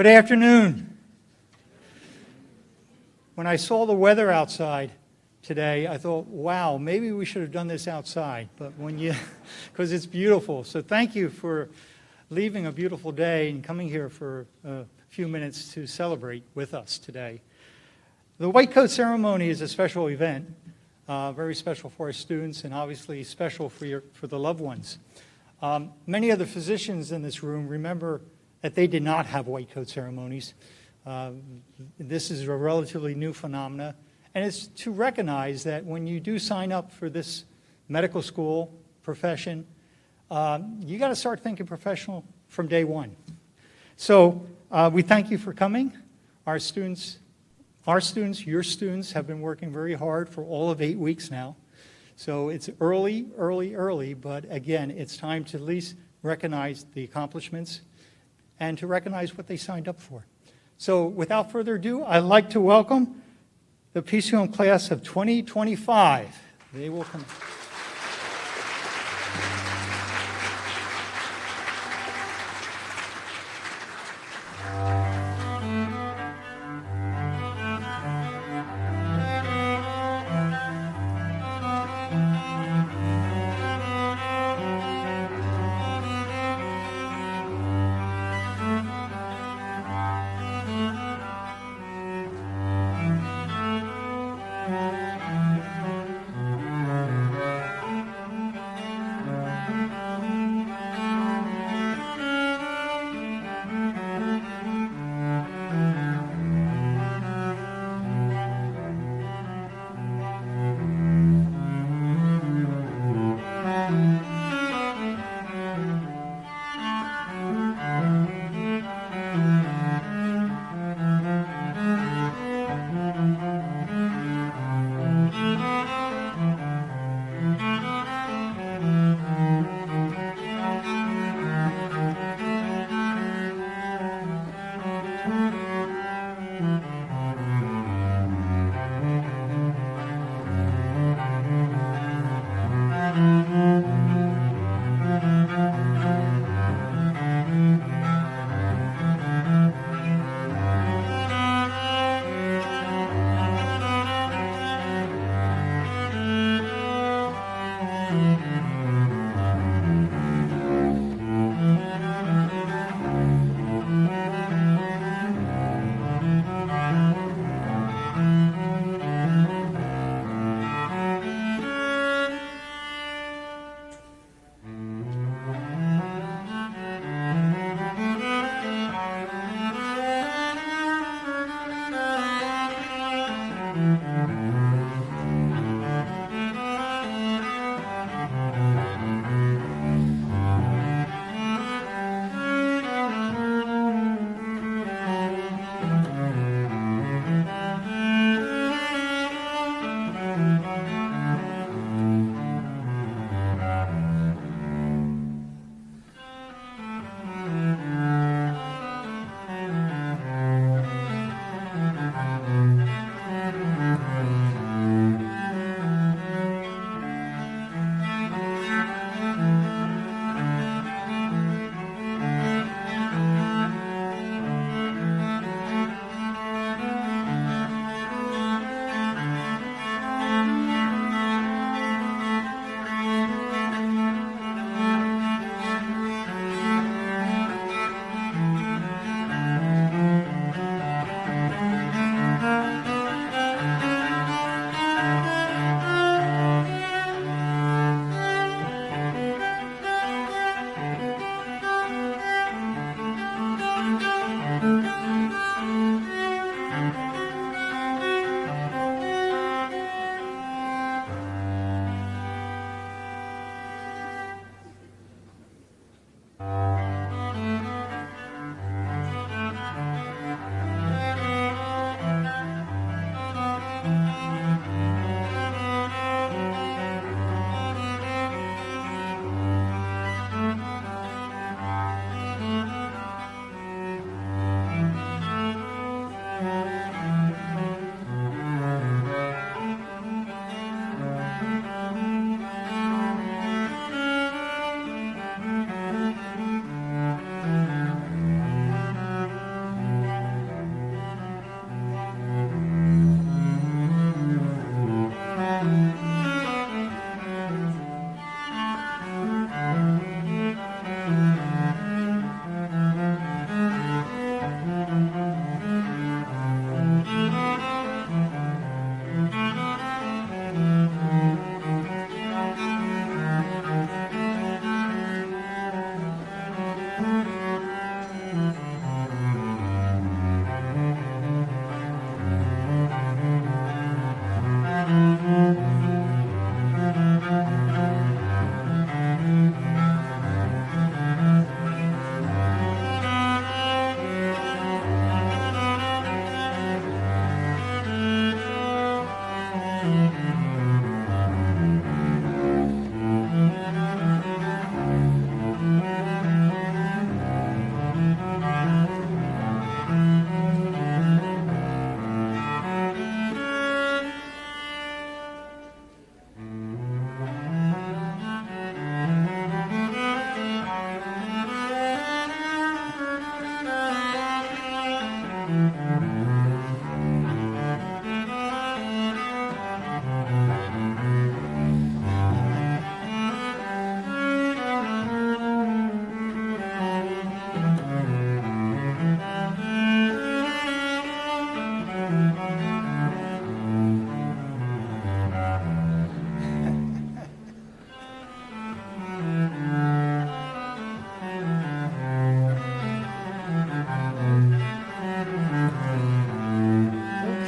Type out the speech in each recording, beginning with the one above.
Good afternoon. When I saw the weather outside today, I thought, wow, maybe we should have done this outside. But because it's beautiful. So thank you for leaving a beautiful day and coming here for a few minutes to celebrate with us today. The white coat ceremony is a special event, very special for our students and obviously special for the loved ones. Many of the physicians in this room remember that they did not have white coat ceremonies. This is a relatively new phenomena, and it's to recognize that when you do sign up for this medical school profession, you got to start thinking professional from day one. So we thank you for coming. Your students have been working very hard for all of 8 weeks now. So it's early, but again, it's time to at least recognize the accomplishments and to recognize what they signed up for. So without further ado, I'd like to welcome the PCOM class of 2025. They will come.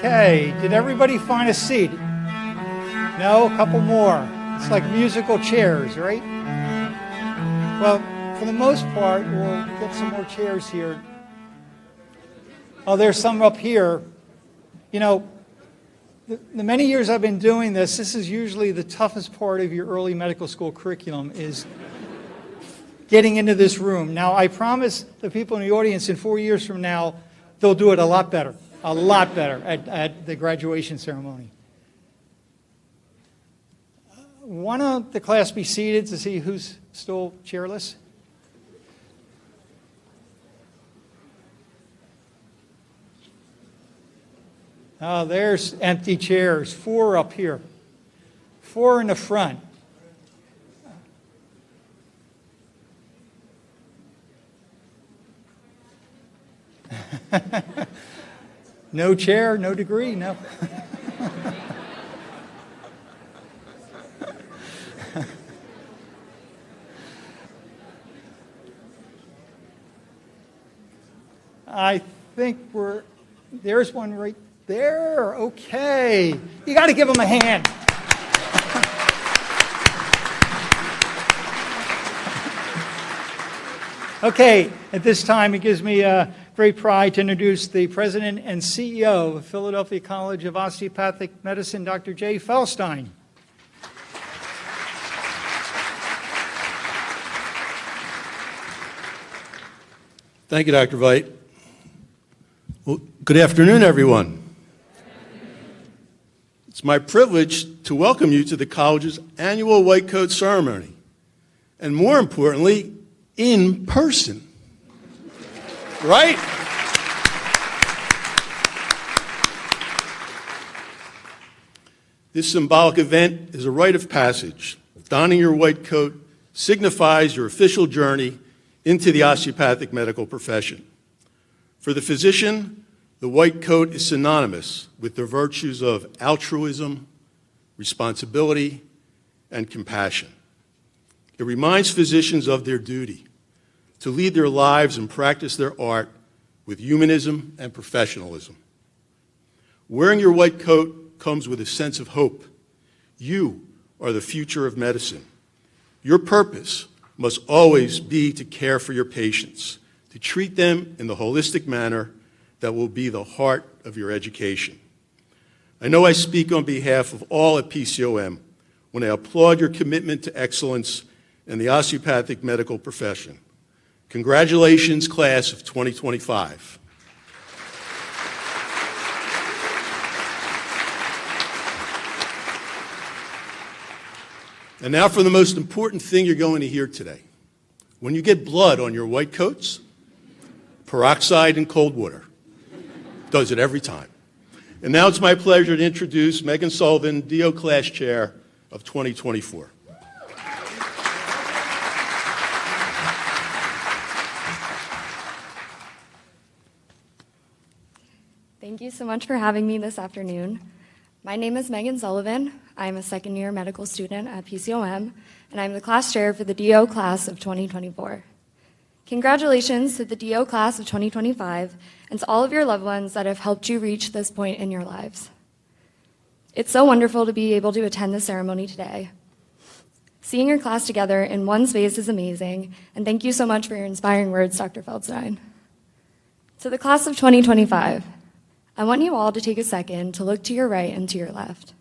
Okay, did everybody find a seat? No, a couple more. It's like musical chairs, right? Well, for the most part, we'll get some more chairs here. Oh, there's some up here. You know, the many years I've been doing this is usually the toughest part of your early medical school curriculum is getting into this room. Now, I promise the people in the audience in 4 years from now, they'll do it a lot better at the graduation ceremony. Why don't the class be seated to see who's still chairless? Oh, there's empty chairs, 4 up here, 4 in the front. No chair, no degree, no. I think there's one right there. Okay. You got to give them a hand. Okay, at this time, it gives me great pride to introduce the President and CEO of Philadelphia College of Osteopathic Medicine, Dr. Jay Feldstein. Thank you, Dr. Veit. Well, good afternoon, everyone. It's my privilege to welcome you to the college's annual white coat ceremony, and more importantly, in person. Right? This symbolic event is a rite of passage. Donning your white coat signifies your official journey into the osteopathic medical profession. For the physician, the white coat is synonymous with the virtues of altruism, responsibility, and compassion. It reminds physicians of their duty to lead their lives and practice their art with humanism and professionalism. Wearing your white coat comes with a sense of hope. You are the future of medicine. Your purpose must always be to care for your patients, to treat them in the holistic manner that will be the heart of your education. I know I speak on behalf of all at PCOM when I applaud your commitment to excellence in the osteopathic medical profession. Congratulations, class of 2025. And now for the most important thing you're going to hear today. When you get blood on your white coats, peroxide and cold water does it every time. And now it's my pleasure to introduce Megan Sullivan, DO Class Chair of 2024. Thank you so much for having me this afternoon. My name is Megan Sullivan. I'm a second-year medical student at PCOM, and I'm the class chair for the DO class of 2024. Congratulations to the DO class of 2025 and to all of your loved ones that have helped you reach this point in your lives. It's so wonderful to be able to attend this ceremony today. Seeing your class together in one space is amazing, and thank you so much for your inspiring words, Dr. Feldstein. To the class of 2025, I want you all to take a second to look to your right and to your left.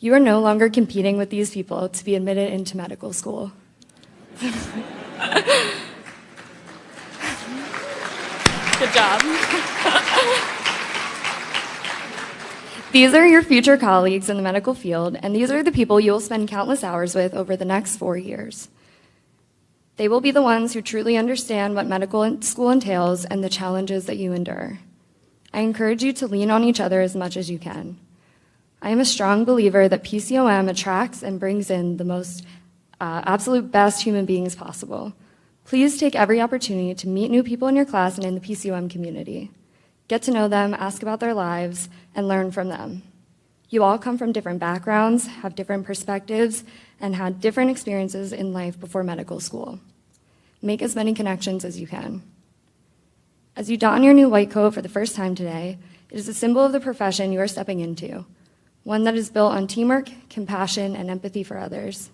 You are no longer competing with these people to be admitted into medical school. Good job. These are your future colleagues in the medical field, and these are the people you will spend countless hours with over the next 4 years. They will be the ones who truly understand what medical school entails and the challenges that you endure. I encourage you to lean on each other as much as you can. I am a strong believer that PCOM attracts and brings in the most absolute best human beings possible. Please take every opportunity to meet new people in your class and in the PCOM community. Get to know them, ask about their lives, and learn from them. You all come from different backgrounds, have different perspectives, and had different experiences in life before medical school. Make as many connections as you can. As you don your new white coat for the first time today, It is a symbol of the profession you are stepping into, one that is built on teamwork, compassion, and empathy for others.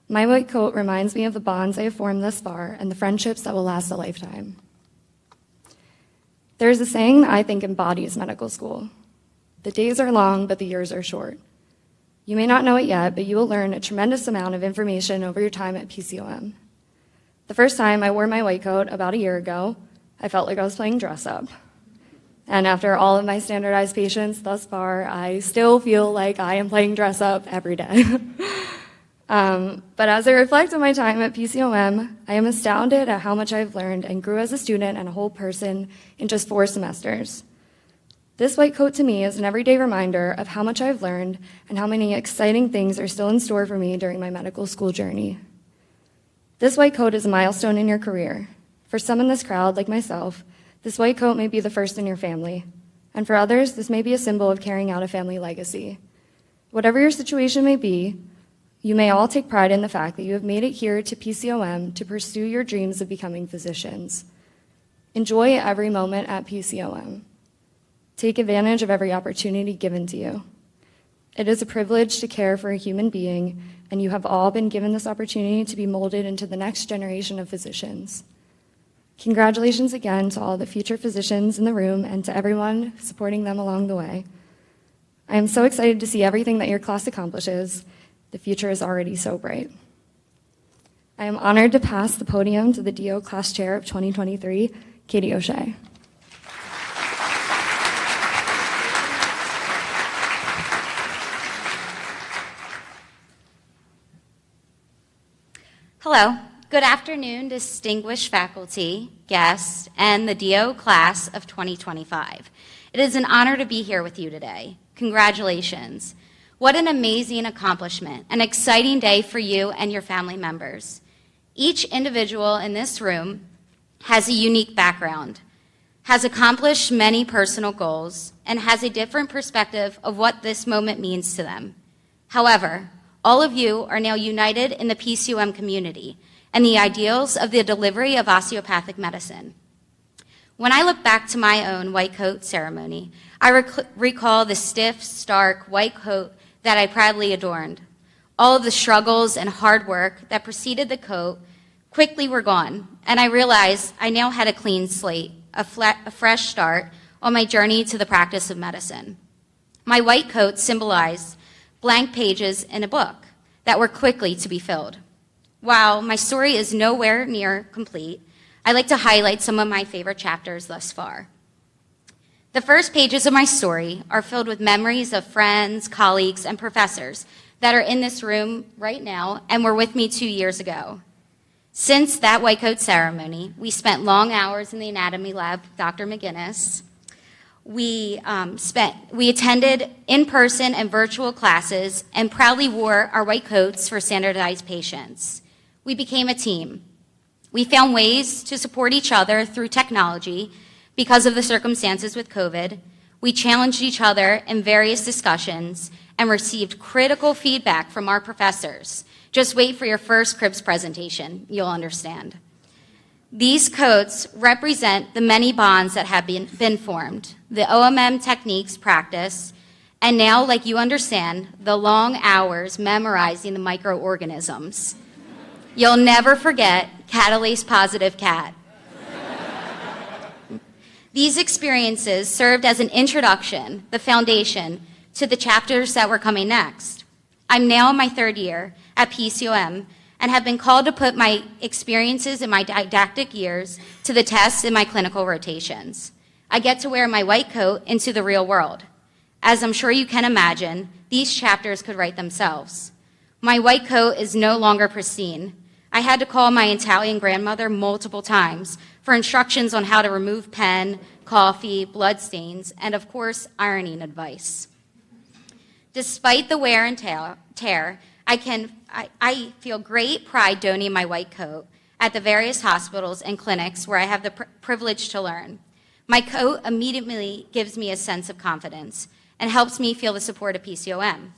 My white coat reminds me of the bonds I have formed thus far and the friendships that will last a lifetime. There is a saying that I think embodies medical school. The days are long, but the years are short. You may not know it yet, but you will learn a tremendous amount of information over your time at PCOM. The first time I wore my white coat about a year ago, I felt like I was playing dress up. And after all of my standardized patients thus far, I still feel like I am playing dress up every day. But as I reflect on my time at PCOM, I am astounded at how much I've learned and grew as a student and a whole person in just 4 semesters. This white coat to me is an everyday reminder of how much I've learned and how many exciting things are still in store for me during my medical school journey. This white coat is a milestone in your career. For some in this crowd, like myself, this white coat may be the first in your family. And for others, this may be a symbol of carrying out a family legacy. Whatever your situation may be, you may all take pride in the fact that you have made it here to PCOM to pursue your dreams of becoming physicians. Enjoy every moment at PCOM. Take advantage of every opportunity given to you. It is a privilege to care for a human being, and you have all been given this opportunity to be molded into the next generation of physicians. Congratulations again to all the future physicians in the room and to everyone supporting them along the way. I am so excited to see everything that your class accomplishes. The future is already so bright. I am honored to pass the podium to the DO Class Chair of 2023, Katie O'Shea. Hello. Good afternoon, distinguished faculty, guests, and the DO class of 2025. It is an honor to be here with you today. Congratulations. What an amazing accomplishment, an exciting day for you and your family members. Each individual in this room has a unique background, has accomplished many personal goals, and has a different perspective of what this moment means to them. However, all of you are now united in the PCOM community and the ideals of the delivery of osteopathic medicine. When I look back to my own white coat ceremony, I recall the stiff, stark white coat that I proudly adorned. All of the struggles and hard work that preceded the coat quickly were gone, and I realized I now had a clean slate, a fresh start on my journey to the practice of medicine. My white coat symbolized blank pages in a book that were quickly to be filled. While my story is nowhere near complete, I'd like to highlight some of my favorite chapters thus far. The first pages of my story are filled with memories of friends, colleagues, and professors that are in this room right now and were with me 2 years ago. Since that white coat ceremony, we spent long hours in the anatomy lab with Dr. McGinnis. We attended in-person and virtual classes and proudly wore our white coats for standardized patients. We became a team. We found ways to support each other through technology because of the circumstances with COVID. We challenged each other in various discussions and received critical feedback from our professors. Just wait for your first CRIBS presentation, you'll understand. These coats represent the many bonds that have been formed, the OMM techniques practice, and now, like you understand, the long hours memorizing the microorganisms. You'll never forget catalase positive cat. These experiences served as an introduction, the foundation, to the chapters that were coming next. I'm now in my 3rd year at PCOM and have been called to put my experiences in my didactic years to the test in my clinical rotations. I get to wear my white coat into the real world. As I'm sure you can imagine, these chapters could write themselves. My white coat is no longer pristine. I had to call my Italian grandmother multiple times for instructions on how to remove pen, coffee, blood stains, and of course, ironing advice. Despite the wear and tear, I feel great pride donning my white coat at the various hospitals and clinics where I have the privilege to learn. My coat immediately gives me a sense of confidence and helps me feel the support of PCOM.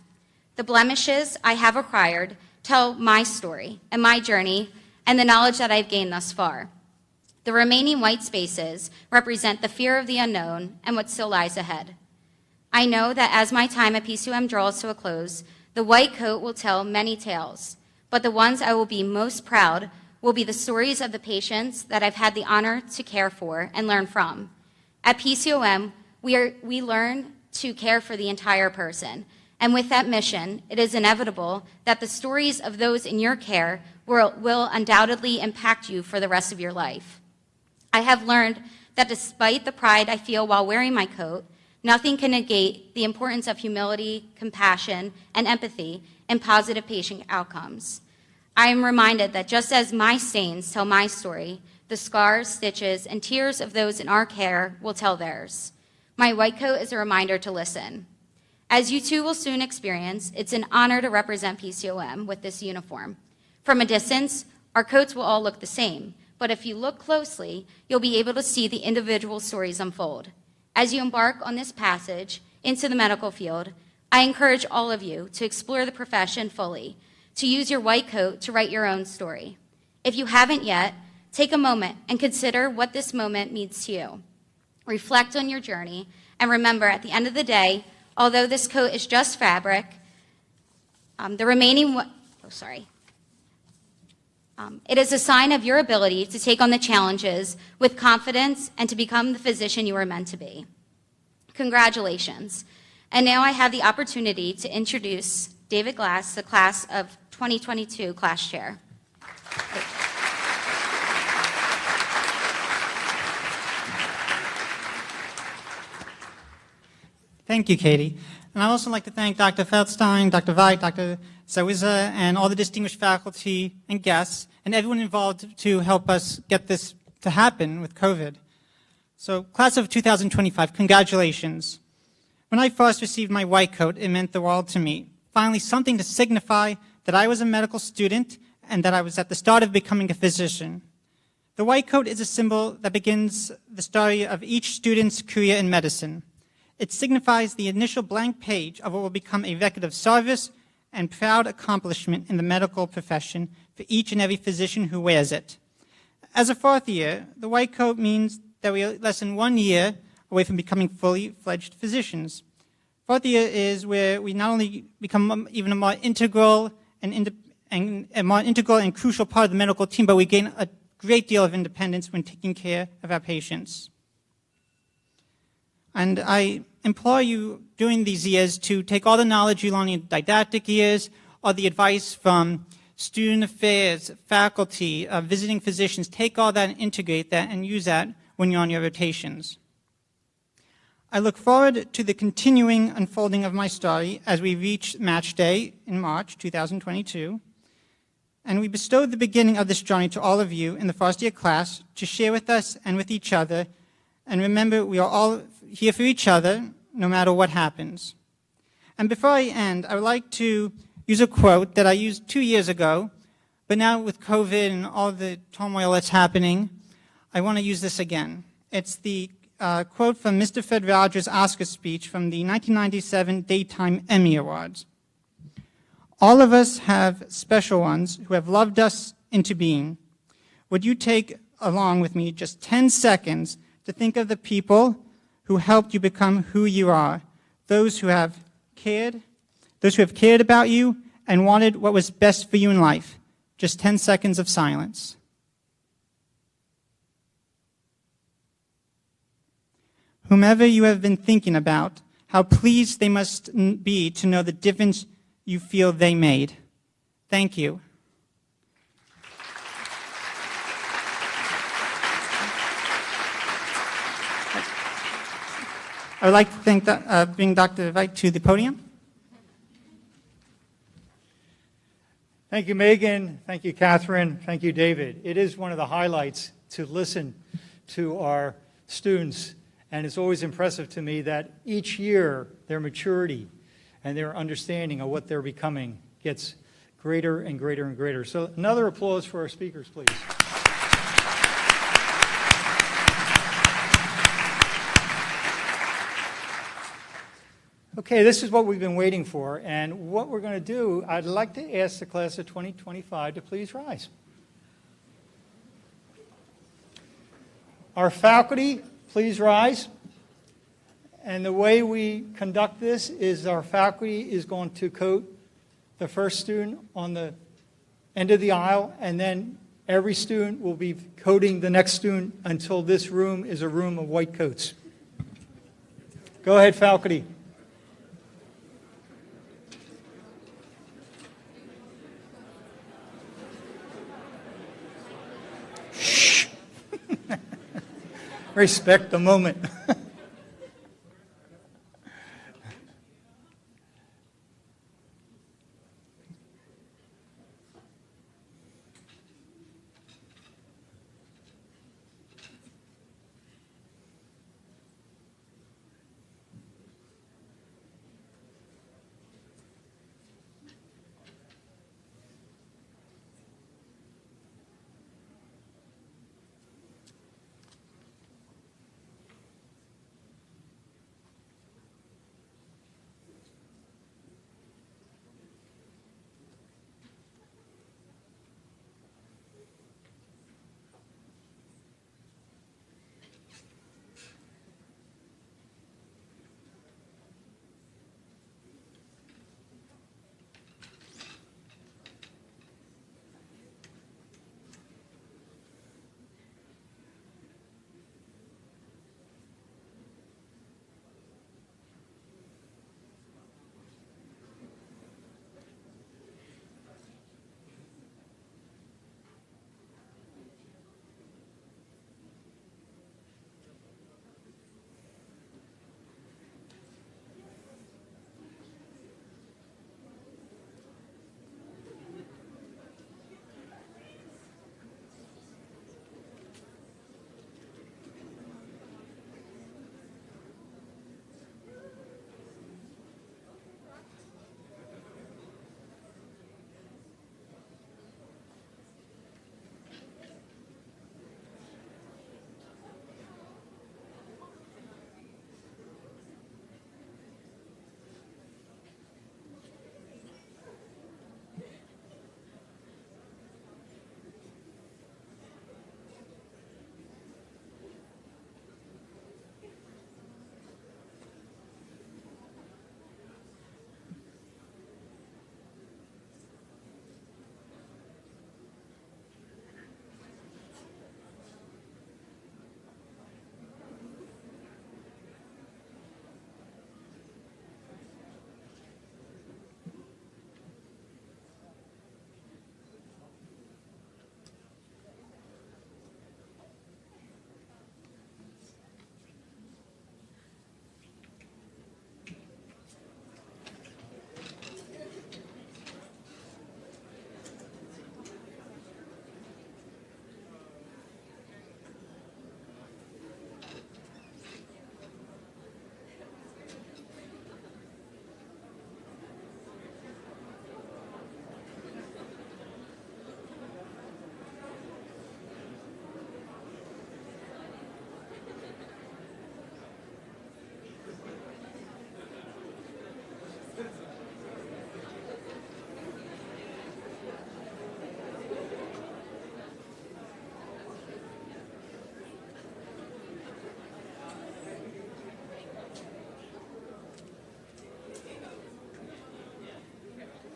The blemishes I have acquired tell my story and my journey and the knowledge that I've gained thus far. The remaining white spaces represent the fear of the unknown and what still lies ahead. I know that as my time at PCOM draws to a close, the white coat will tell many tales, but the ones I will be most proud will be the stories of the patients that I've had the honor to care for and learn from. At PCOM, we learn to care for the entire person, and with that mission, it is inevitable that the stories of those in your care will undoubtedly impact you for the rest of your life. I have learned that despite the pride I feel while wearing my coat, nothing can negate the importance of humility, compassion, and empathy in positive patient outcomes. I am reminded that just as my stains tell my story, the scars, stitches, and tears of those in our care will tell theirs. My white coat is a reminder to listen. As you too will soon experience, it's an honor to represent PCOM with this uniform. From a distance, our coats will all look the same, but if you look closely, you'll be able to see the individual stories unfold. As you embark on this passage into the medical field, I encourage all of you to explore the profession fully, to use your white coat to write your own story. If you haven't yet, take a moment and consider what this moment means to you. Reflect on your journey, and remember, at the end of the day, although this coat is just fabric, it is a sign of your ability to take on the challenges with confidence and to become the physician you are meant to be. Congratulations. And now I have the opportunity to introduce David Glass, the class of 2022 class chair. Thank you, Katie. And I'd also like to thank Dr. Feldstein, Dr. Veit, Dr. Zawiza, and all the distinguished faculty and guests, and everyone involved to help us get this to happen with COVID. So, class of 2025, congratulations. When I first received my white coat, it meant the world to me. Finally, something to signify that I was a medical student and that I was at the start of becoming a physician. The white coat is a symbol that begins the story of each student's career in medicine. It signifies the initial blank page of what will become a record of service and proud accomplishment in the medical profession for each and every physician who wears it. As a fourth year, the white coat means that we are less than 1 year away from becoming fully fledged physicians. Fourth year is where we not only become even a more integral and crucial part of the medical team, but we gain a great deal of independence when taking care of our patients. And I implore you during these years to take all the knowledge you learn in didactic years or the advice from student affairs, faculty, visiting physicians, take all that and integrate that and use that when you're on your rotations. I look forward to the continuing unfolding of my story as we reach match day in March 2022. And we bestow the beginning of this journey to all of you in the first year class to share with us and with each other. And remember, we are all here for each other, no matter what happens. And before I end, I would like to use a quote that I used 2 years ago, but now with COVID and all the turmoil that's happening, I want to use this again. It's the quote from Mr. Fred Rogers' Oscar speech from the 1997 Daytime Emmy Awards. All of us have special ones who have loved us into being. Would you take along with me just 10 seconds to think of the people who helped you become who you are, those who have cared about you and wanted what was best for you in life. Just 10 seconds of silence. Whomever you have been thinking about, how pleased they must be to know the difference you feel they made. Thank you. I would like to bring Dr. Veit to the podium. Thank you, Megan. Thank you, Catherine. Thank you, David. It is one of the highlights to listen to our students, and it's always impressive to me that each year their maturity and their understanding of what they're becoming gets greater and greater and greater. So another applause for our speakers, please. Okay, this is what we've been waiting for, and what we're going to do, I'd like to ask the class of 2025 to please rise. Our faculty, please rise. And the way we conduct this is our faculty is going to coat the first student on the end of the aisle, and then every student will be coating the next student until this room is a room of white coats. Go ahead, faculty. Shh. Respect the moment.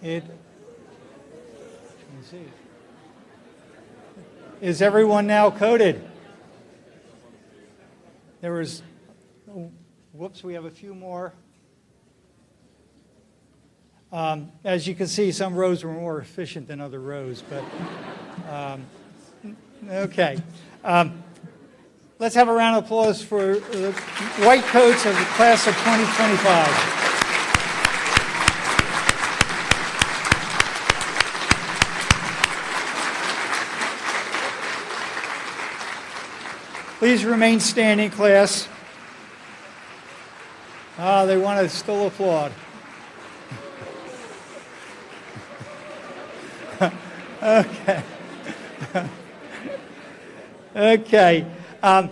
Let me see. Is everyone now coded? There was, whoops, we have a few more. As you can see, some rows were more efficient than other rows, but okay. Let's have a round of applause for the white coats of the class of 2025. Please remain standing, class. They want to still applaud. Okay. Okay. A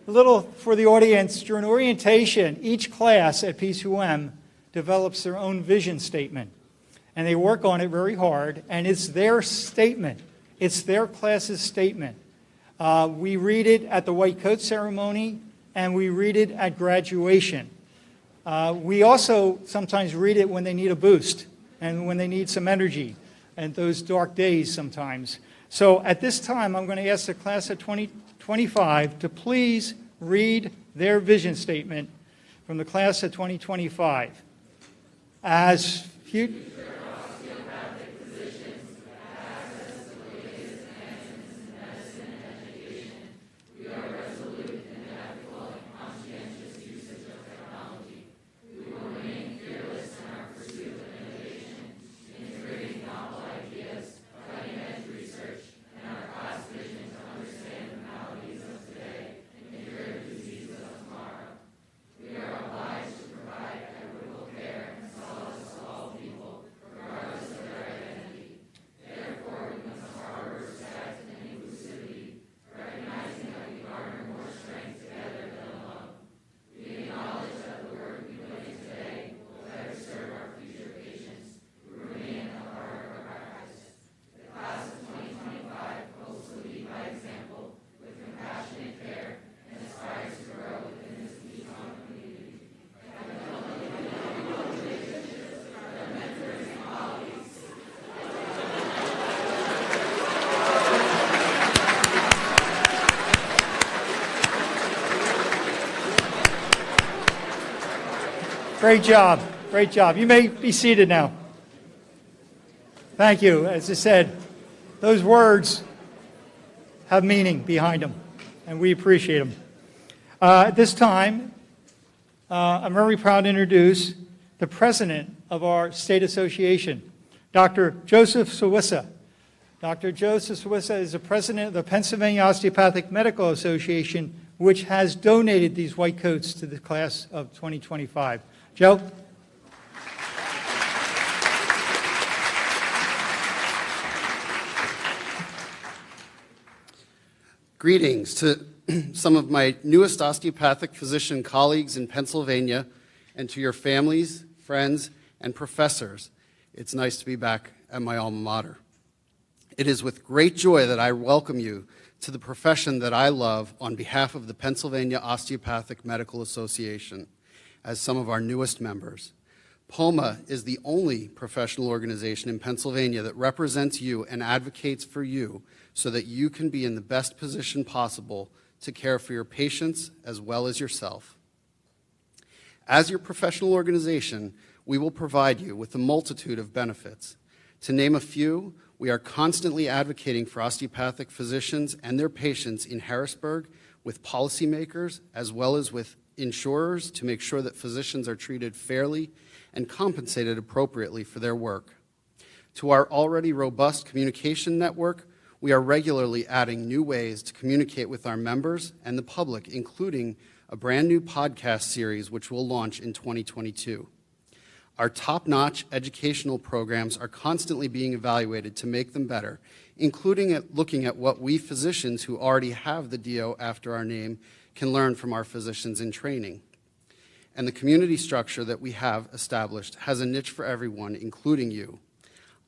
little for the audience. During orientation, each class at PCOM develops their own vision statement. And they work on it very hard, and it's their statement. It's their class's statement. We read it at the white coat ceremony, and we read it at graduation. We also sometimes read it when they need a boost and when they need some energy and those dark days sometimes. So at this time, I'm going to ask the class of 2025 to please read their vision statement from the class of 2025. As future osteopathic physicians have access to the latest advancements in medicine and education, we are resolute in the ethical and conscientious usage of technology. We will remain fearless in our pursuit of innovation, integrating novel ideas, cutting-edge research, and our class vision to understand the maladies of today and cure the diseases of tomorrow. We are obliged to provide equitable care and solace to all people, regardless of their identity. Therefore, we must harbor respect and inclusivity, recognizing that we garner more strength together than alone. We acknowledge that the work we put in today will better serve our future patients who remain at the heart of our practice. The class of 2025 hopes to lead by example with compassionate care and aspires to grow within this PCOM community. Great job. Great job. You may be seated now. Thank you. As I said, those words have meaning behind them, and we appreciate them. At this time, I'm very proud to introduce the president of our state association, Dr. Joseph Sawissa. Dr. Joseph Sawissa is the president of the Pennsylvania Osteopathic Medical Association, which has donated these white coats to the class of 2025. Joe? Greetings to some of my newest osteopathic physician colleagues in Pennsylvania and to your families, friends, and professors. It's nice to be back at my alma mater. It is with great joy that I welcome you to the profession that I love on behalf of the Pennsylvania Osteopathic Medical Association as some of our newest members. POMA is the only professional organization in Pennsylvania that represents you and advocates for you so that you can be in the best position possible to care for your patients as well as yourself. As your professional organization, we will provide you with a multitude of benefits. To name a few, we are constantly advocating for osteopathic physicians and their patients in Harrisburg with policymakers as well as with insurers to make sure that physicians are treated fairly and compensated appropriately for their work. To our already robust communication network, we are regularly adding new ways to communicate with our members and the public, including a brand new podcast series which will launch in 2022. Our top-notch educational programs are constantly being evaluated to make them better, including looking at what we physicians who already have the DO after our name can learn from our physicians in training. And the community structure that we have established has a niche for everyone, including you.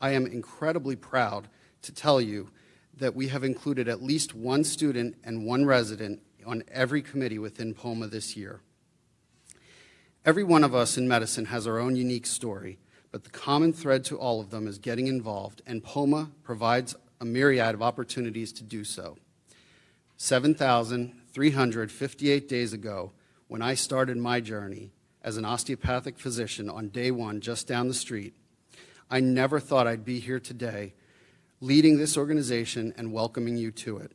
I am incredibly proud to tell you that we have included at least one student and one resident on every committee within POMA this year. Every one of us in medicine has our own unique story, but the common thread to all of them is getting involved, and POMA provides a myriad of opportunities to do so. 7,358 days ago, when I started my journey as an osteopathic physician on day one just down the street, I never thought I'd be here today leading this organization and welcoming you to it.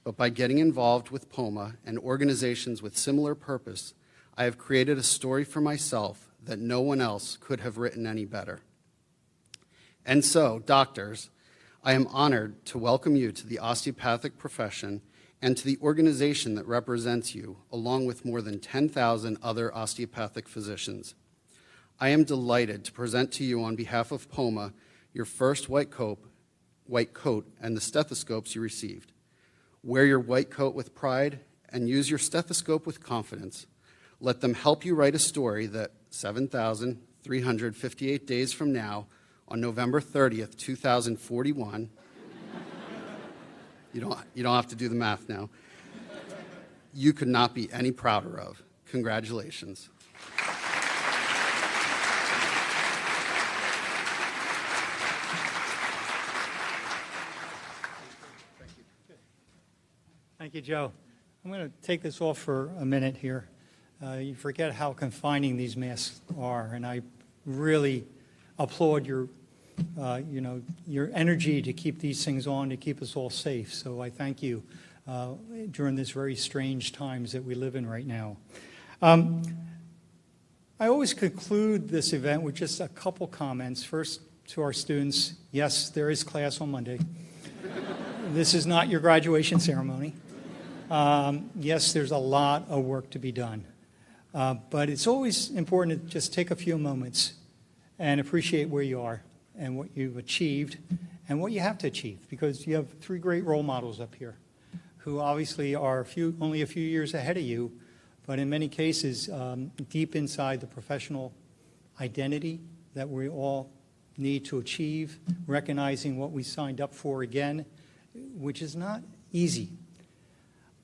But by getting involved with POMA and organizations with similar purpose, I have created a story for myself that no one else could have written any better. And so, doctors, I am honored to welcome you to the osteopathic profession and to the organization that represents you, along with more than 10,000 other osteopathic physicians. I am delighted to present to you on behalf of POMA your first white coat and the stethoscopes you received. Wear your white coat with pride and use your stethoscope with confidence. Let them help you write a story that 7,358 days from now, on November 30th, 2041, You don't have to do the math now. You could not be any prouder of. Congratulations. Thank you, Joe. I'm going to take this off for a minute here. You forget how confining these masks are, and I really applaud your energy to keep these things on, to keep us all safe. So I thank you during this very strange times that we live in right now. I always conclude this event with just a couple comments. First, to our students, yes, there is class on Monday. This is not your graduation ceremony. Yes, there's a lot of work to be done. But it's always important to just take a few moments and appreciate where you are and what you've achieved and what you have to achieve, because you have 3 great role models up here who obviously are only a few years ahead of you, but in many cases deep inside the professional identity that we all need to achieve, recognizing what we signed up for again, which is not easy.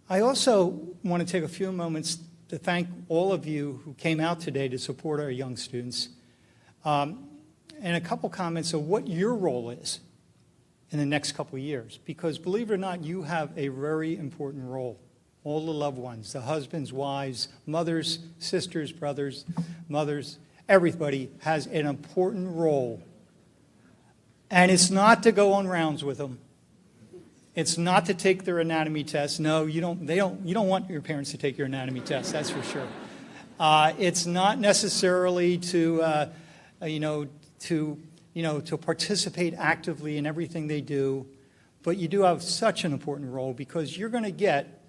I also want to take a few moments to thank all of you who came out today to support our young students, and a couple comments of what your role is in the next couple of years. Because believe it or not, you have a very important role. All the loved ones, the husbands, wives, mothers, sisters, brothers, mothers, everybody has an important role. And it's not to go on rounds with them. It's not to take their anatomy test. No, you don't want your parents to take your anatomy test, that's for sure. It's not necessarily to participate actively in everything they do, but you do have such an important role, because you're going to get,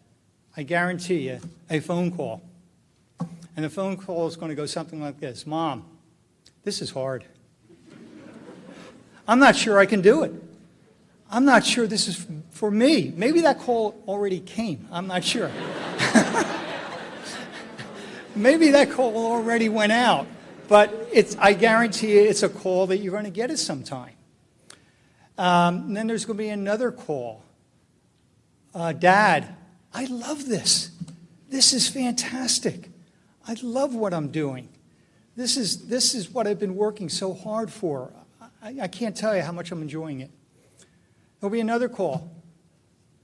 I guarantee you, a phone call. And the phone call is going to go something like this: Mom, this is hard. I'm not sure I can do it. I'm not sure this is for me. Maybe that call already came. I'm not sure. Maybe that call already went out. But I guarantee you it's a call that you're going to get at some time. And then there's going to be another call. Dad, I love this. This is fantastic. I love what I'm doing. This is what I've been working so hard for. I can't tell you how much I'm enjoying it. There'll be another call.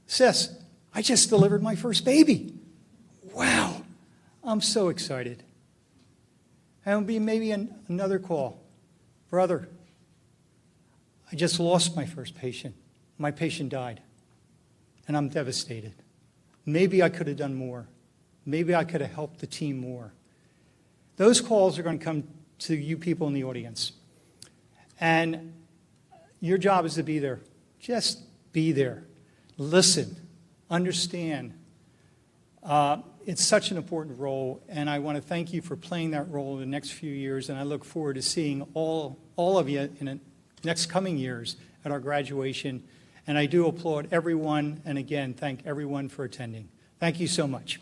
Sis, I just delivered my first baby. Wow, I'm so excited. And there'll be maybe another call. Brother, I just lost my first patient. My patient died, and I'm devastated. Maybe I could have done more. Maybe I could have helped the team more. Those calls are going to come to you people in the audience. And your job is to be there. Just be there. Listen. Understand. It's such an important role, and I want to thank you for playing that role in the next few years, and I look forward to seeing all of you in the next coming years at our graduation. And I do applaud everyone, and again, thank everyone for attending. Thank you so much.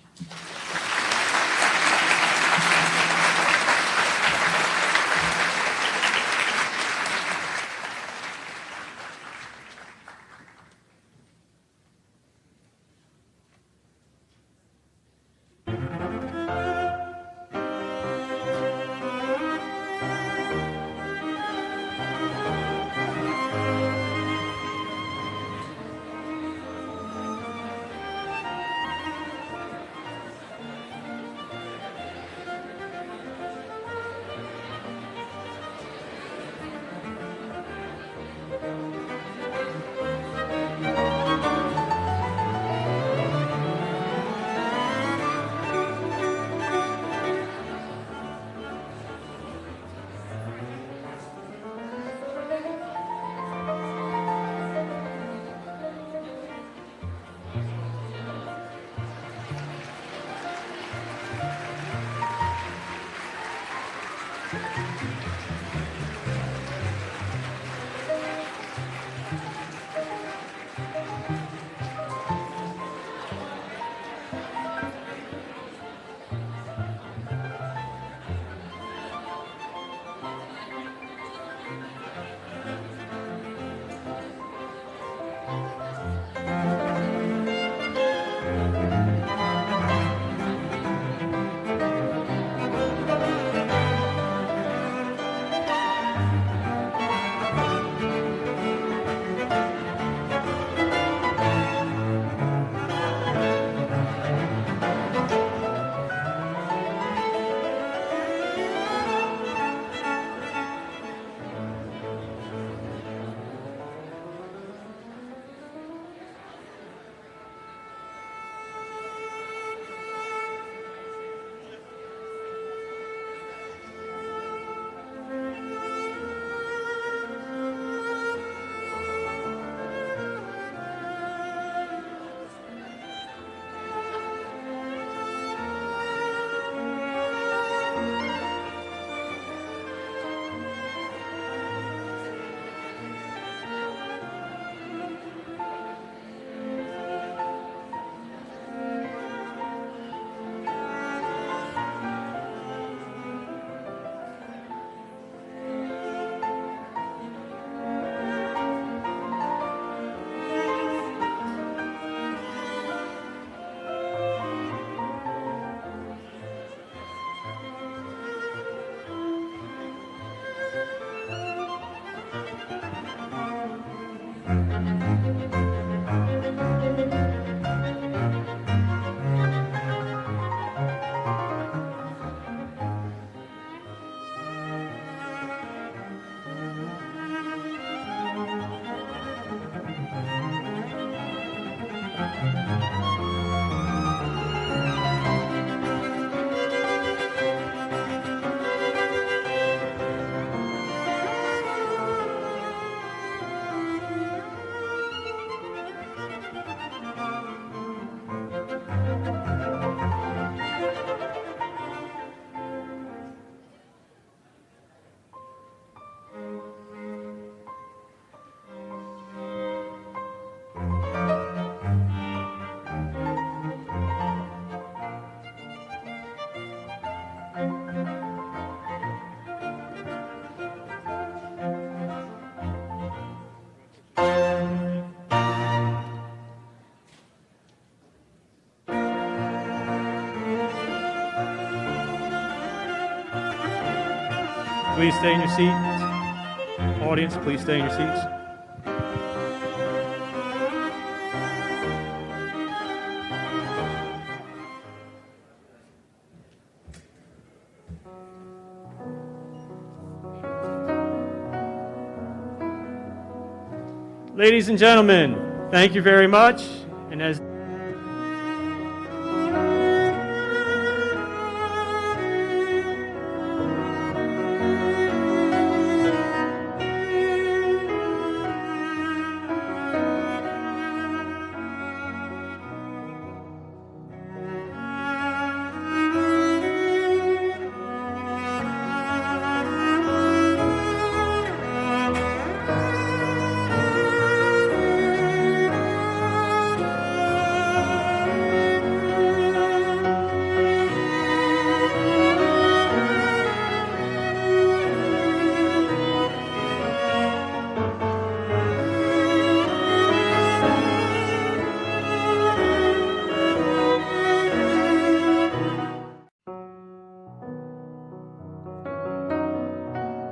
Please stay in your seats. Audience, please stay in your seats. Ladies and gentlemen, thank you very much. And as